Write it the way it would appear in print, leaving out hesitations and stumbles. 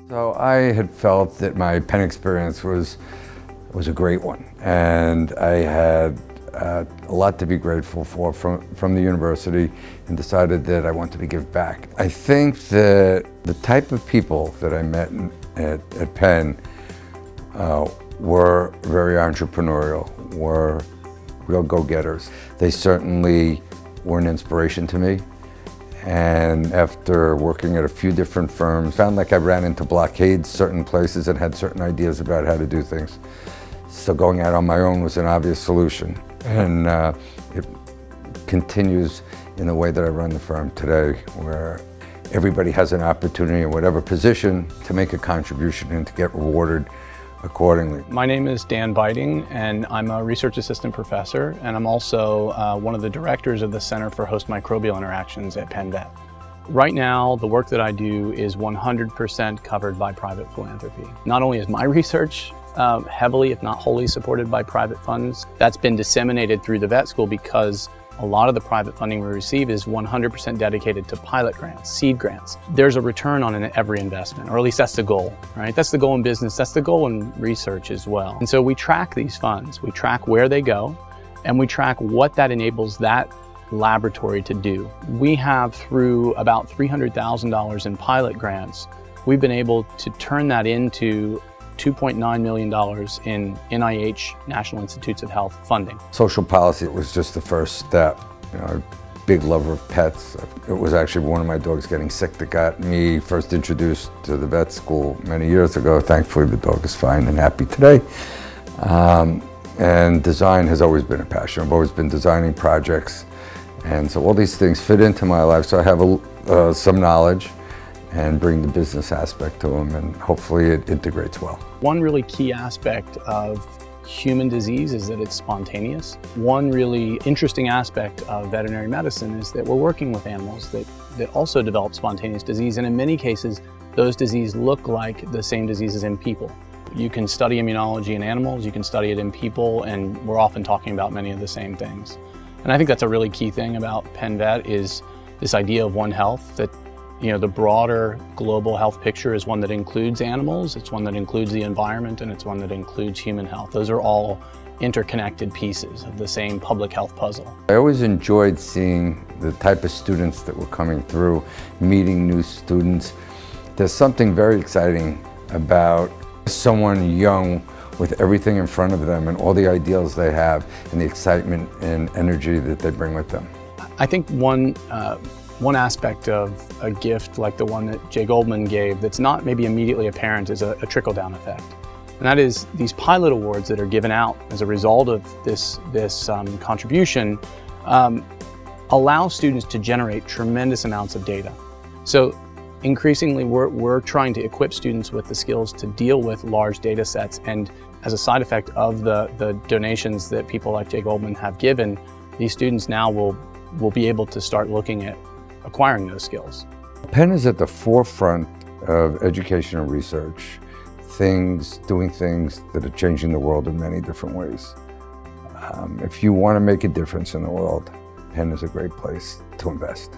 So I had felt that my Penn experience was a great one, and I had a lot to be grateful for from the university, and decided that I wanted to give back. I think that the type of people that I met at Penn were very entrepreneurial, were real go-getters. They certainly were an inspiration to me. And after working at a few different firms, found like I ran into blockades certain places and had certain ideas about how to do things. So going out on my own was an obvious solution. And it continues in the way that I run the firm today, where everybody has an opportunity in whatever position to make a contribution and to get rewarded accordingly. My name is Dan Biting, and I'm a research assistant professor, and I'm also one of the directors of the Center for Host Microbial Interactions at Penn Vet. Right now, the work that I do is 100% covered by private philanthropy. Not only is my research heavily, if not wholly, supported by private funds, that's been disseminated through the vet school because a lot of the private funding we receive is 100% dedicated to pilot grants, seed grants. There's a return on every investment, or at least that's the goal, right? That's the goal in business, that's the goal in research as well. And so we track these funds, we track where they go, and we track what that enables that laboratory to do. We have, through about $300,000 in pilot grants, we've been able to turn that into $2.9 million in NIH, National Institutes of Health funding. Social policy was just the first step. You know, big lover of pets. It was actually one of my dogs getting sick that got me first introduced to the vet school many years ago. Thankfully, the dog is fine and happy today. And design has always been a passion. I've always been designing projects. And so all these things fit into my life. So I have some knowledge and bring the business aspect to them, and hopefully it integrates well. One really key aspect of human disease is that it's spontaneous. One really interesting aspect of veterinary medicine is that we're working with animals that also develop spontaneous disease, and in many cases, those diseases look like the same diseases in people. You can study immunology in animals, you can study it in people, and we're often talking about many of the same things. And I think that's a really key thing about Penn Vet is this idea of One Health, that the broader global health picture is one that includes animals, it's one that includes the environment, and it's one that includes human health. Those are all interconnected pieces of the same public health puzzle. I always enjoyed seeing the type of students that were coming through, meeting new students. There's something very exciting about someone young with everything in front of them and all the ideals they have and the excitement and energy that they bring with them. I think one aspect of a gift like the one that Jay Goldman gave that's not maybe immediately apparent is a trickle-down effect. And that is these pilot awards that are given out as a result of this contribution allow students to generate tremendous amounts of data. So increasingly we're trying to equip students with the skills to deal with large data sets, and as a side effect of the donations that people like Jay Goldman have given, these students now will be able to start looking at acquiring those skills. Penn is at the forefront of education and research, doing things that are changing the world in many different ways. If you want to make a difference in the world, Penn is a great place to invest.